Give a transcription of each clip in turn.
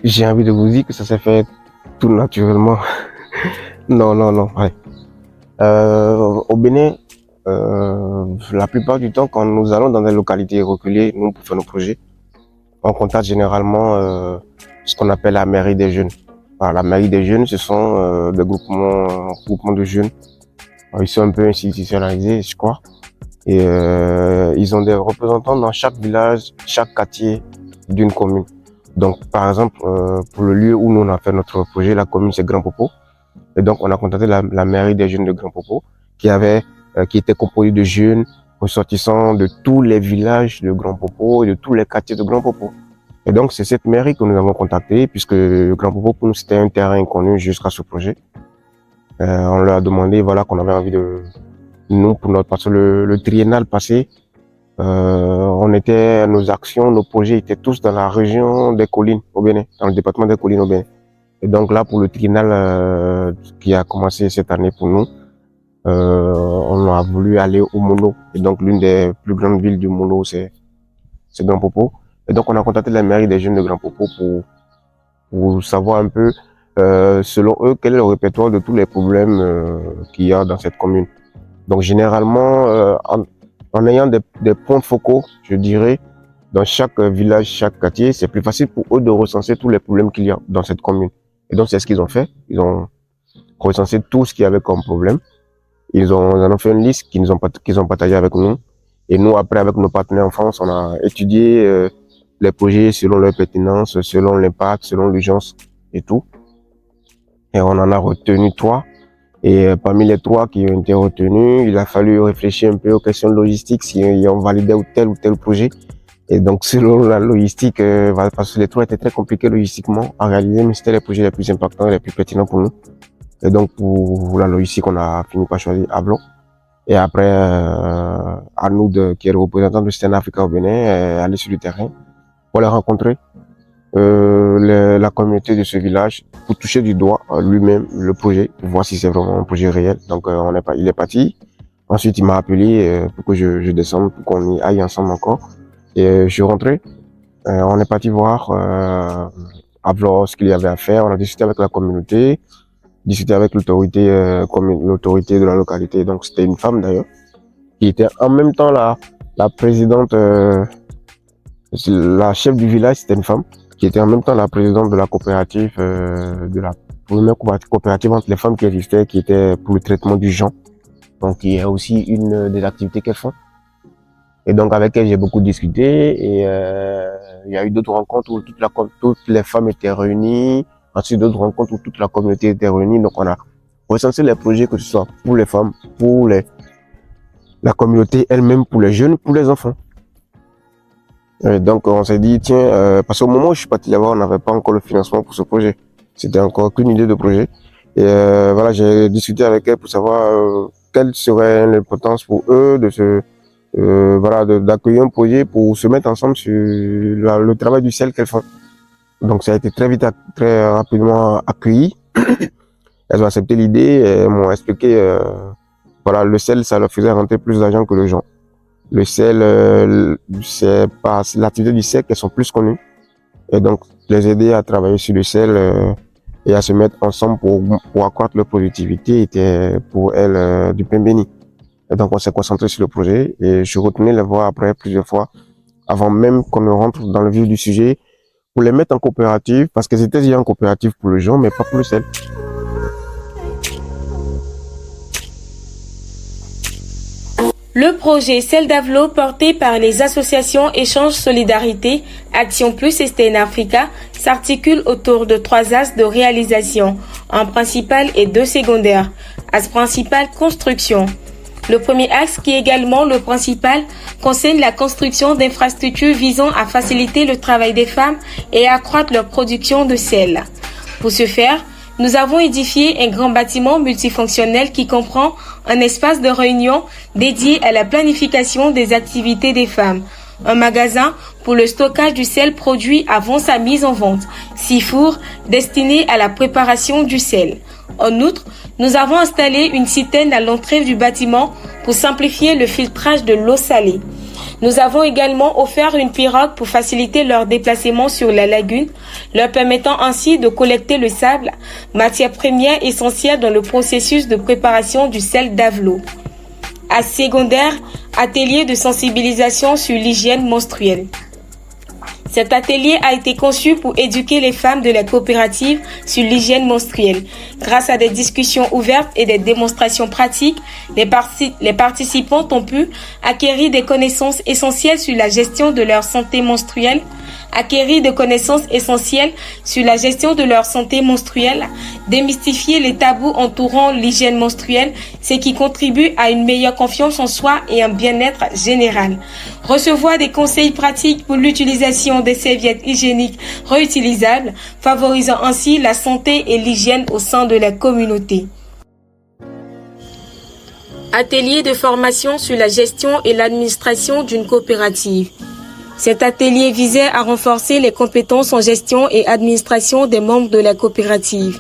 J'ai envie de vous dire que ça s'est fait tout naturellement. Non. Ouais. Au Bénin, la plupart du temps, quand nous allons dans des localités reculées, nous, pour faire nos projets, on contacte généralement ce qu'on appelle la mairie des jeunes. Alors, la mairie des jeunes, ce sont des groupements de jeunes. Alors, ils sont un peu institutionnalisés, je crois. Et ils ont des représentants dans chaque village, chaque quartier d'une commune. Donc, par exemple, pour le lieu où nous on a fait notre projet, la commune c'est Grand Popo. Et donc, on a contacté la mairie des jeunes de Grand Popo, qui était composée de jeunes ressortissants de tous les villages de Grand Popo et de tous les quartiers de Grand Popo. Et donc, c'est cette mairie que nous avons contactée, puisque Grand Popo, pour nous, c'était un terrain inconnu jusqu'à ce projet. On leur a demandé, voilà, qu'on avait envie de, nous, parce que le triennal passé, nos actions, nos projets étaient tous dans la région des collines au Bénin, dans le département des collines au Bénin. Et donc là, pour le triennal qui a commencé cette année pour nous, on a voulu aller au Mono. Et donc l'une des plus grandes villes du Mono, c'est Grand Popo. Et donc on a contacté la mairie des jeunes de Grand Popo pour savoir un peu, selon eux, quel est le répertoire de tous les problèmes qu'il y a dans cette commune. Donc généralement, en ayant des points focaux, je dirais, dans chaque village, chaque quartier, c'est plus facile pour eux de recenser tous les problèmes qu'il y a dans cette commune. Et donc, c'est ce qu'ils ont fait. Ils ont recensé tout ce qu'il y avait comme problème. Ils en ont fait une liste qu'ils ont partagée avec nous. Et nous, après, avec nos partenaires en France, on a étudié les projets selon leur pertinence, selon l'impact, selon l'urgence et tout. Et on en a retenu 3. Et parmi les 3 qui ont été retenus, il a fallu réfléchir un peu aux questions logistiques si on validait ou tel projet. Et donc, selon la logistique, parce que les 3 étaient très compliqués logistiquement à réaliser, mais c'était les projets les plus importants et les plus pertinents pour nous. Et donc, pour la logistique, on a fini par choisir Avlo. Et après, Anoud, qui est le représentant de Stern Africa au Bénin, est allé sur le terrain pour les rencontrer, la communauté de ce village, pour toucher du doigt lui-même le projet, pour voir si c'est vraiment un projet réel. Donc, il est parti. Ensuite, il m'a appelé pour que je descende, pour qu'on y aille ensemble encore. Et je suis rentré. On est parti voir Avlo ce qu'il y avait à faire. On a discuté avec la communauté, discuté avec l'autorité de la localité. Donc, c'était une femme d'ailleurs, qui était en même temps la présidente, la chef du village, c'était une femme, qui était en même temps la présidente de la coopérative, de la première coopérative entre les femmes qui existait, qui était pour le traitement du genre. Donc, il y a aussi une des activités qu'elles font. Et donc, avec elle, j'ai beaucoup discuté. Et il y a eu d'autres rencontres où toutes les femmes étaient réunies. Ensuite, d'autres rencontres où toute la communauté était réunie. Donc, on a recensé les projets, que ce soit pour les femmes, pour la communauté elle-même, pour les jeunes, pour les enfants. Et donc, on s'est dit, tiens, parce qu'au moment où je suis parti là-bas, on n'avait pas encore le financement pour ce projet. C'était encore qu'une idée de projet. Et voilà, j'ai discuté avec elle pour savoir quelle serait l'importance pour eux d'accueillir un projet pour se mettre ensemble sur le travail du sel qu'elles font. Donc ça a été très rapidement accueilli. Elles ont accepté l'idée, elles m'ont expliqué, le sel, ça leur faisait rentrer plus d'argent que le jonc. Le sel, c'est par l'activité du sel qu'elles sont plus connues. Et donc les aider à travailler sur le sel, et à se mettre ensemble pour accroître leur productivité était pour elles du pain béni. Et donc on s'est concentré sur le projet et je retenais les voix après plusieurs fois avant même qu'on ne rentre dans le vif du sujet pour les mettre en coopérative parce qu'elles étaient déjà en coopérative pour le jonc mais pas pour le sel. Le projet Sel d'Avlo, porté par les associations Échange Solidarité, Action Plus et Stay in Africa, s'articule autour de 3 axes de réalisation, un principal et 2 secondaires. Axe principal, construction. Le premier axe, qui est également le principal, concerne la construction d'infrastructures visant à faciliter le travail des femmes et à accroître leur production de sel. Pour ce faire, nous avons édifié un grand bâtiment multifonctionnel qui comprend un espace de réunion dédié à la planification des activités des femmes, un magasin pour le stockage du sel produit avant sa mise en vente, 6 fours destinés à la préparation du sel. En outre, nous avons installé une citerne à l'entrée du bâtiment pour simplifier le filtrage de l'eau salée. Nous avons également offert une pirogue pour faciliter leur déplacement sur la lagune, leur permettant ainsi de collecter le sable, matière première essentielle dans le processus de préparation du sel d'Avlo. À secondaire, atelier de sensibilisation sur l'hygiène menstruelle. Cet atelier a été conçu pour éduquer les femmes de la coopérative sur l'hygiène menstruelle. Grâce à des discussions ouvertes et des démonstrations pratiques, les participants ont pu acquérir des connaissances essentielles sur la gestion de leur santé menstruelle, démystifier les tabous entourant l'hygiène menstruelle, ce qui contribue à une meilleure confiance en soi et un bien-être général. Recevoir des conseils pratiques pour l'utilisation des serviettes hygiéniques réutilisables, favorisant ainsi la santé et l'hygiène au sein de la communauté. Atelier de formation sur la gestion et l'administration d'une coopérative. Cet atelier visait à renforcer les compétences en gestion et administration des membres de la coopérative.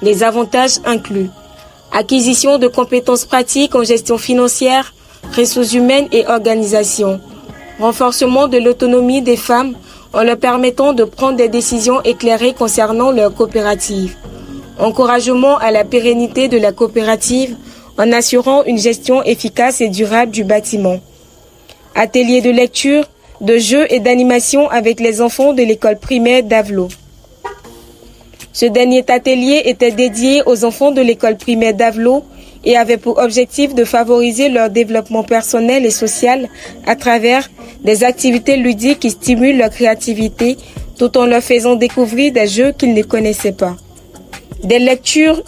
Les avantages incluent acquisition de compétences pratiques en gestion financière, ressources humaines et organisation, renforcement de l'autonomie des femmes en leur permettant de prendre des décisions éclairées concernant leur coopérative, encouragement à la pérennité de la coopérative en assurant une gestion efficace et durable du bâtiment, atelier de lecture, de jeux et d'animation avec les enfants de l'école primaire d'Avlo. Ce dernier atelier était dédié aux enfants de l'école primaire d'Avlo et avait pour objectif de favoriser leur développement personnel et social à travers des activités ludiques qui stimulent leur créativité tout en leur faisant découvrir des jeux qu'ils ne connaissaient pas. Des lectures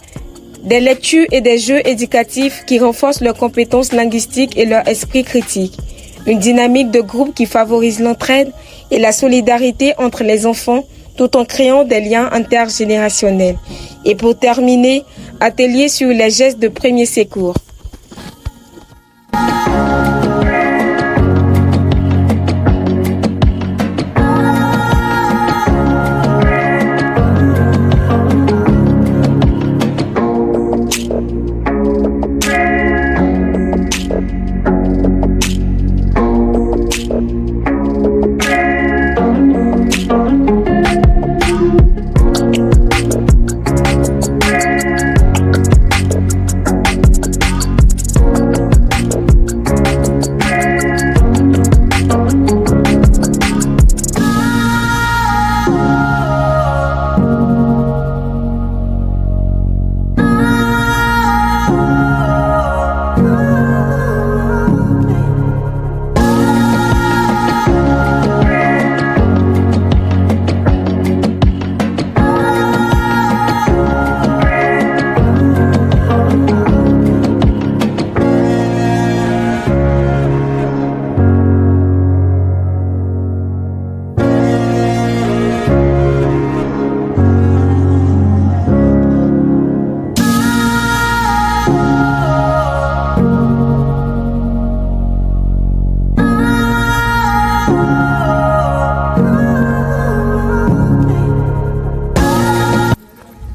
et des jeux éducatifs qui renforcent leurs compétences linguistiques et leur esprit critique. Une dynamique de groupe qui favorise l'entraide et la solidarité entre les enfants tout en créant des liens intergénérationnels. Et pour terminer, atelier sur les gestes de premier secours.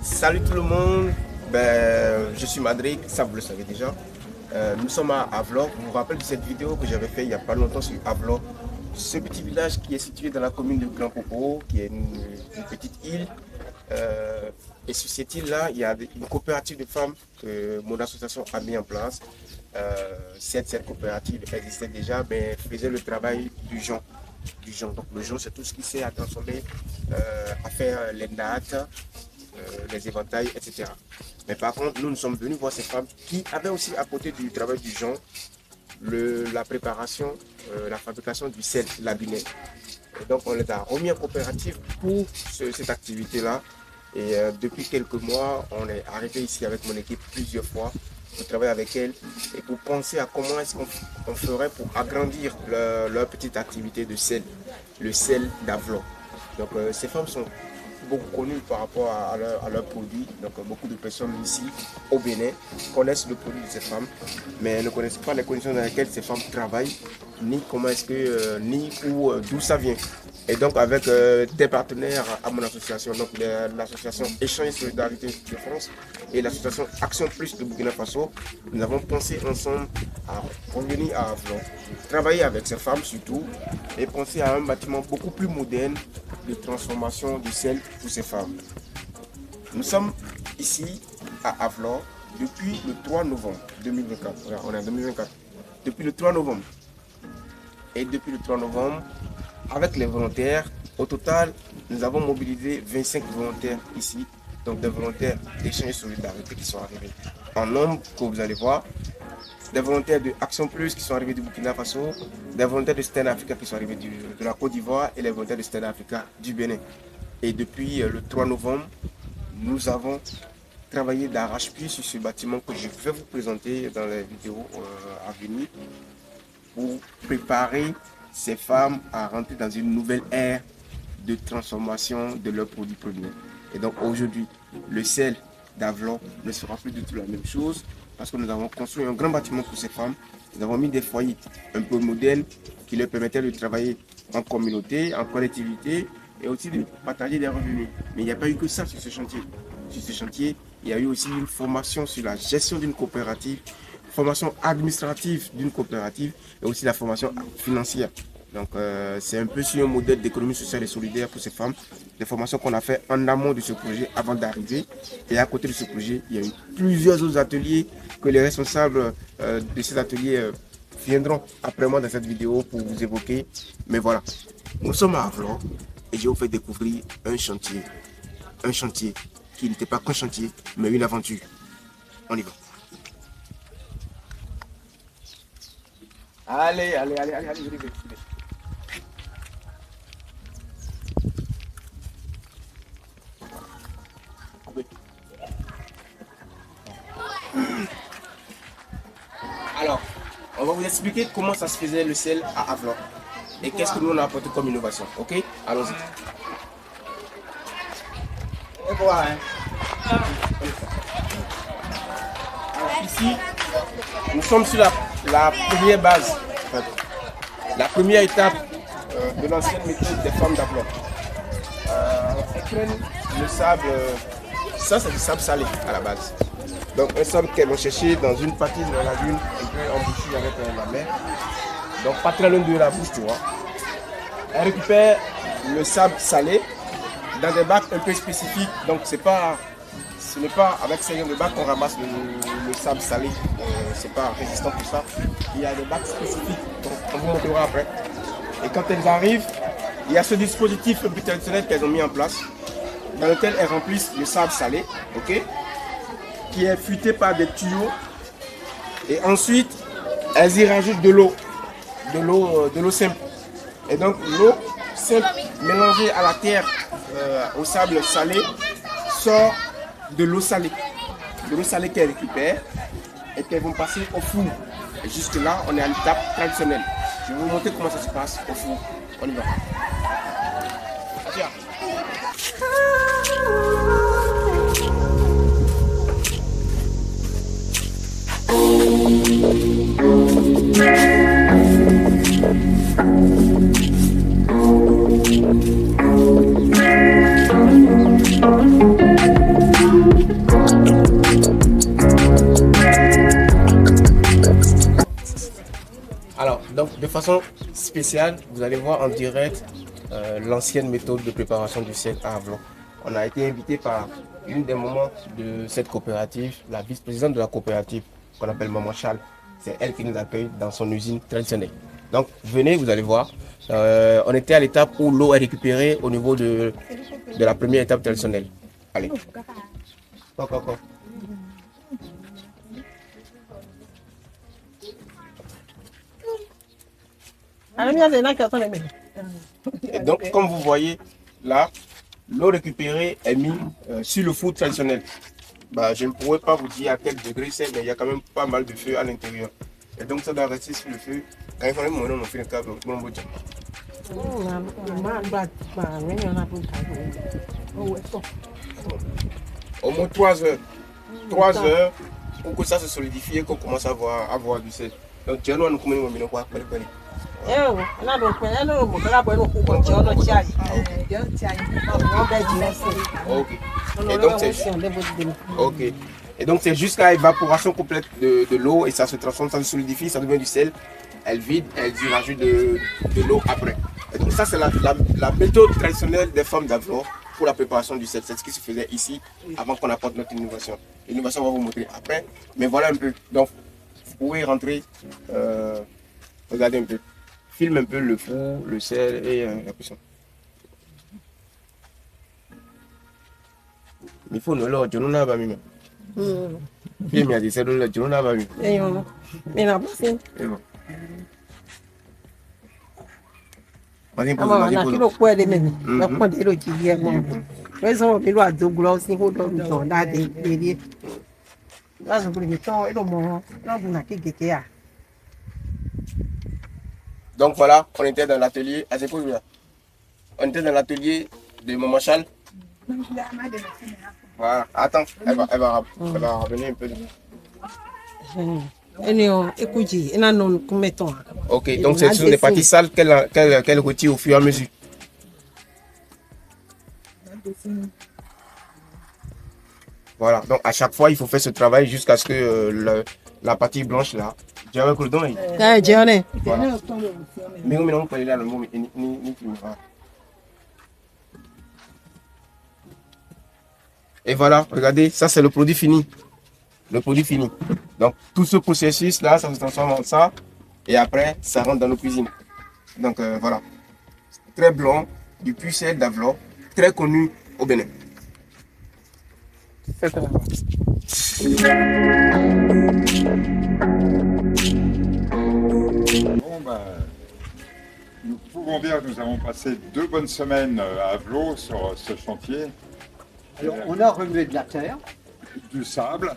Salut tout le monde, je suis Madrick, ça vous le savez déjà. Nous sommes à Avlo. Je vous rappelle de cette vidéo que j'avais fait il n'y a pas longtemps sur Avlo. Ce petit village qui est situé dans la commune de Grand Popo, qui est une petite île Et sur cette île-là, il y a une coopérative de femmes que mon association a mis en place. Cette coopérative existait déjà, mais faisait le travail du jonc. Donc le jonc, c'est tout ce qui sert à transformer, à faire les nattes, les éventails, etc. Mais par contre, nous sommes venus voir ces femmes qui avaient aussi apporté du travail du jonc, la préparation, la fabrication du sel labiné. Et donc on les a remis en coopérative pour cette activité-là. Et depuis quelques mois, on est arrêté ici avec mon équipe plusieurs fois pour travailler avec elles et pour penser à comment est-ce qu'on ferait pour agrandir leur petite activité de sel, le sel d'Avlon. Donc ces femmes sont beaucoup connues par rapport à leurs produits. Donc beaucoup de personnes ici au Bénin connaissent le produit de ces femmes, mais ne connaissent pas les conditions dans lesquelles ces femmes travaillent, ni comment est-ce que, ni où, d'où ça vient. Et donc avec des partenaires à mon association, donc l'association Échange et Solidarité de France et l'association Action Plus de Burkina Faso, nous avons pensé ensemble à revenir à Avlon, travailler avec ces femmes surtout et penser à un bâtiment beaucoup plus moderne de transformation du sel pour ces femmes. Nous sommes ici à Avlon depuis le 3 novembre 2024. Voilà, on est en 2024. Depuis le 3 novembre. Et depuis le 3 novembre, avec les volontaires, au total, nous avons mobilisé 25 volontaires ici, donc des volontaires d'échange et solidarité qui sont arrivés en nombre, comme vous allez voir, des volontaires de Action Plus qui sont arrivés du Burkina Faso, des volontaires de Stand Africa qui sont arrivés de la Côte d'Ivoire et les volontaires de Stand Africa du Bénin. Et depuis le 3 novembre, nous avons travaillé d'arrache-pied sur ce bâtiment que je vais vous présenter dans les vidéos à venir pour préparer ces femmes à rentrer dans une nouvelle ère de transformation de leurs produits premiers. Et donc aujourd'hui, le sel d'Avlon ne sera plus du tout la même chose parce que nous avons construit un grand bâtiment pour ces femmes. Nous avons mis des foyers un peu modernes qui leur permettaient de travailler en communauté, en collectivité et aussi de partager des revenus. Mais il n'y a pas eu que ça sur ce chantier. Sur ce chantier, il y a eu aussi une formation sur la gestion d'une coopérative, formation administrative d'une coopérative et aussi la formation financière. Donc c'est un peu sur un modèle d'économie sociale et solidaire pour ces femmes. Des formations qu'on a fait en amont de ce projet avant d'arriver. Et à côté de ce projet, il y a eu plusieurs autres ateliers que les responsables de ces ateliers viendront après moi dans cette vidéo pour vous évoquer. Mais voilà, nous sommes à Avlon et je vous fais découvrir un chantier. Un chantier qui n'était pas qu'un chantier, mais une aventure. On y va. Allez, venez. Alors, on va vous expliquer comment ça se faisait le sel à Avlon et qu'est-ce que nous on a apporté comme innovation. Ok, allons-y. Alors ici, nous sommes sur la première base, la première étape de l'ancienne méthode des femmes d'Avlon. Elles prennent le sable, ça c'est du sable salé à la base. Donc un sable qu'elles vont chercher dans une partie de la lagune, un peu embouchée avec la mer. Donc pas très loin de la bouche, tu vois. Elles récupèrent le sable salé dans des bacs un peu spécifiques. Donc ce n'est pas avec ces de bacs qu'on ramasse le sable salé. C'est pas résistant pour ça. Il y a des bacs spécifiques. Donc on vous montrera après. Et quand elles arrivent, il y a ce dispositif un peu traditionnel qu'elles ont mis en place, dans lequel elles remplissent le sable salé, ok, qui est fuité par des tuyaux. Et ensuite, elles y rajoutent de l'eau simple. Et donc l'eau simple mélangée à la terre, au sable salé, sort de l'eau salée. De l'eau salée qu'elles récupèrent et qu'elles vont passer au four. Et jusque là, on est à l'étape traditionnelle. Je vais vous montrer comment ça se passe au four. On y va. Tiens. Alors, donc de façon spéciale, vous allez voir en direct l'ancienne méthode de préparation du sel à Avlon. on a été invité par une des mamans de cette coopérative, la vice-présidente de la coopérative, qu'on appelle Maman Charles. C'est elle qui nous accueille dans son usine traditionnelle. Donc venez, vous allez voir. On était à l'étape où l'eau est récupérée au niveau de la première étape traditionnelle. Allez. Encore. Et donc, comme vous voyez là, l'eau récupérée est mise sur le four traditionnel. Bah, je ne pourrais pas vous dire à quel degré c'est, mais il y a quand même pas mal de feu à l'intérieur. Et donc, ça doit rester sur le feu. Quand il faut on fait le câble, tout le monde va. Au moins 3 heures. 3 heures pour que ça se solidifie et qu'on commence à avoir du sel. Donc, tu as nous comment nous quoi. Ok. Et donc c'est jusqu'à évaporation complète de l'eau et ça se transforme, ça se solidifie, ça devient du sel. Elle vide, elle dit rajoute de l'eau après. Et donc ça c'est la méthode traditionnelle des femmes d'Avlor pour la préparation du sel. C'est ce qui se faisait ici avant qu'on apporte notre innovation. L'innovation on va vous montrer après, mais voilà un peu. Donc vous pouvez rentrer, regardez un peu. Filme un peu le four, le sel et la cuisson. Il faut nous l'ordre, nous n'avons pas mis. Film, il y a des sels, nous n'avons pas mis. Mais non, c'est. Donc voilà, on était dans l'atelier. On était dans l'atelier de Maman Charles. Voilà, attends, elle va revenir un peu. Ok, donc ce sont des parties sales qu'elle retire au fur et à mesure. Voilà, donc à chaque fois, il faut faire ce travail jusqu'à ce que la partie blanche là. Voilà. Et voilà, regardez, ça c'est le produit fini. Le produit fini. Donc tout ce processus là, ça se transforme en ça. Et après, ça rentre dans nos cuisines. Donc voilà. Très blanc, du pur sel d'Avlor, très connu au Bénin. Bon, nous pouvons dire que nous avons passé 2 bonnes semaines à Avlor sur ce chantier. Alors, on a remué de la terre, Du sable.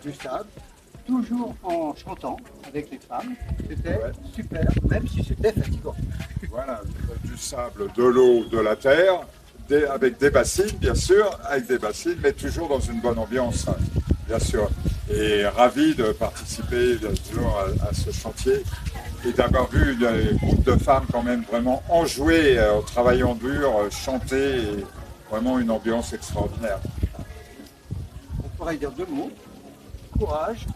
toujours en chantant avec les femmes. C'était super, même si c'était fatigant. Voilà, du sable, de l'eau, de la terre, avec des bassines, bien sûr, mais toujours dans une bonne ambiance, bien sûr. Et ravi de participer, bien sûr, à ce chantier et d'avoir vu un groupe de femmes quand même vraiment enjouées, en travaillant dur, chanter, et vraiment une ambiance extraordinaire. On pourrait dire 2 mots, courage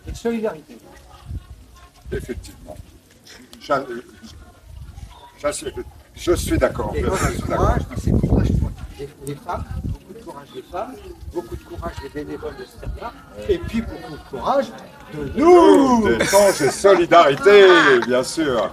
et solidarité. Effectivement. Je suis d'accord. Et courage, c'est courage pour les femmes, beaucoup de courage des femmes, beaucoup de courage des bénévoles de ce terre-là, et puis beaucoup de courage de nous. Défense et solidarité, bien sûr.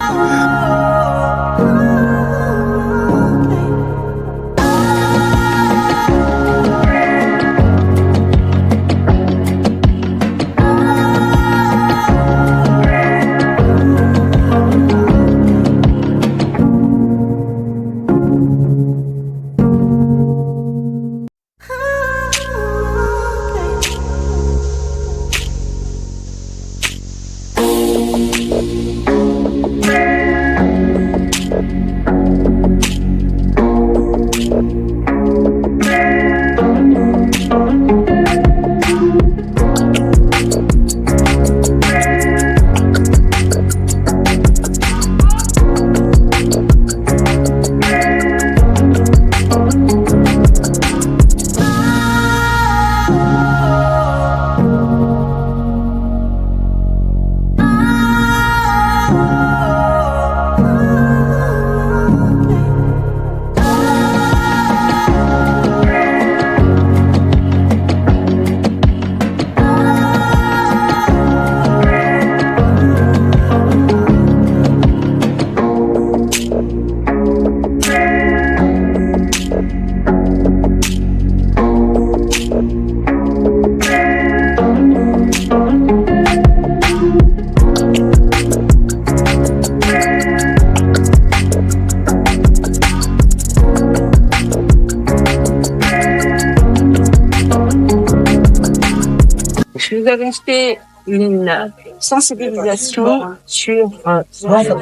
Nous avons fait une sensibilisation sur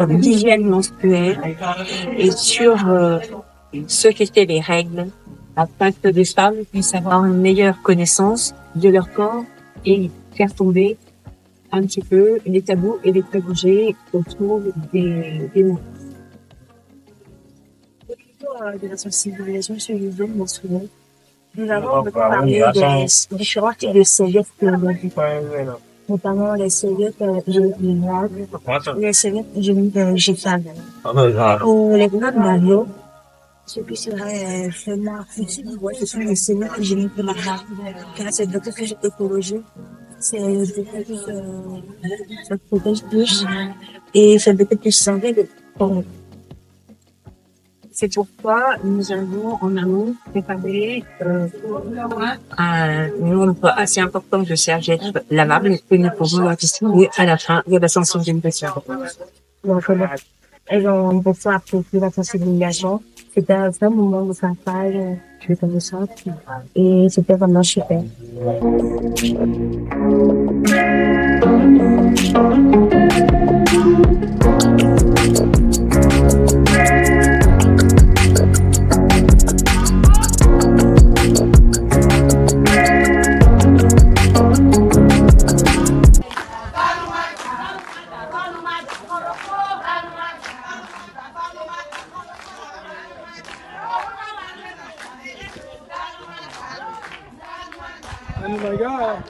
l'hygiène menstruelle et sur ce qu'étaient les règles, afin que les femmes puissent avoir une meilleure connaissance de leur corps et faire tomber un petit peu les tabous et les préjugés autour des mots. De la sensibilisation sur l'hygiène menstruelle, nous avons parlé des différents types de serviettes notamment les serviettes hygiéniques, les serviettes hygiéniques jetables. Pour les grandes Mario, ce qui serait vraiment utile, ce sont les serviettes hygiéniques de la rare. Car c'est beaucoup plus écologique, c'est beaucoup plus, ça protège plus et c'est beaucoup plus santé pour nous. C'est pourquoi nous avons en amont préparé un nombre assez important de serviettes lavables que nous pourrons distribuer à la fin de la sensibilisation. Donc, elles ont beaucoup apprécié la sensibilisation. C'était un vrai moment de partage, je comme ça, et c'était vraiment super. Oh my God.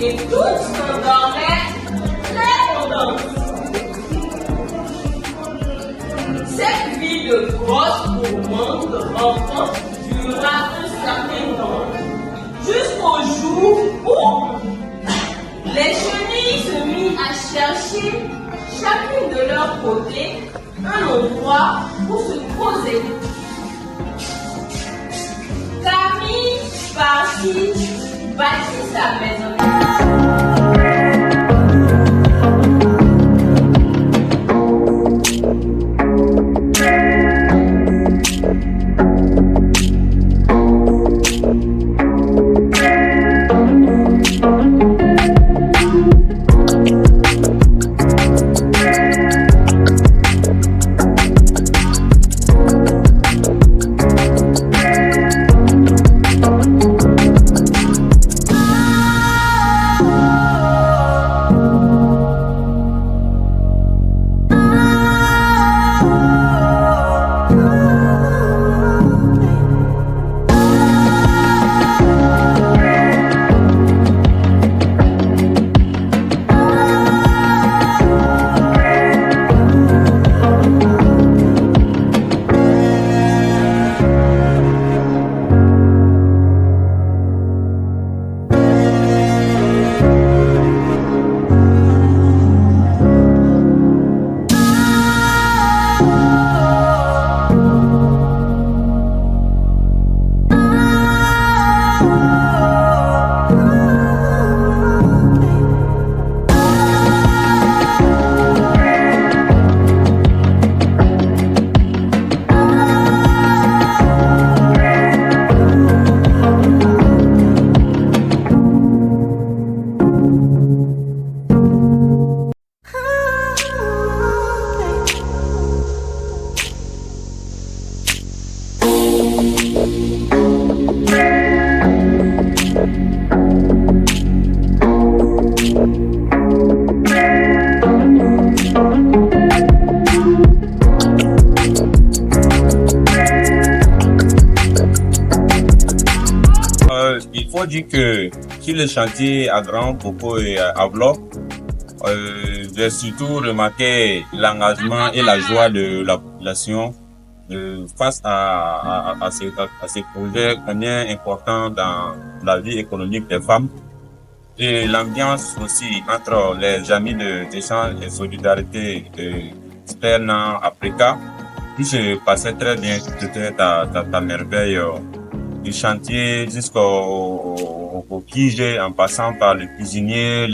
et tous s'endormaient très contents. Cette vie de grosse gourmande enfant dura un certain temps, jusqu'au jour où les chenilles se mirent à chercher chacune de leur côté un endroit où se poser. Camille partit bâtit sa maison. Il faut dire que sur le chantier à Grand Coco et à Vlog, j'ai surtout remarqué l'engagement et la joie de la population face à ces projets combien importants dans la vie économique des femmes. Et l'ambiance aussi entre les amis d'échange et solidarité Sterna Africa, qui se passait très bien, c'était ta merveille. Du chantier jusqu'au QG, en passant par le cuisinier,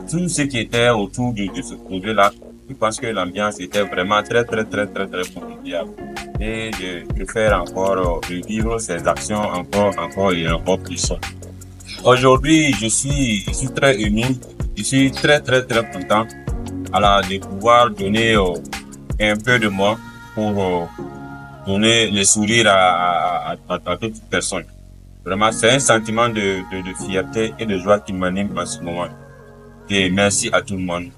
tout ce qui était autour de ce projet-là. Je pense que l'ambiance était vraiment très conviviale. Et je préfère encore revivre ces actions encore et encore plus. Aujourd'hui, je suis très ému, je suis très content de pouvoir donner un peu de moi pour donner le sourire à toute personne. Vraiment, c'est un sentiment de fierté et de joie qui m'anime en ce moment. Et merci à tout le monde.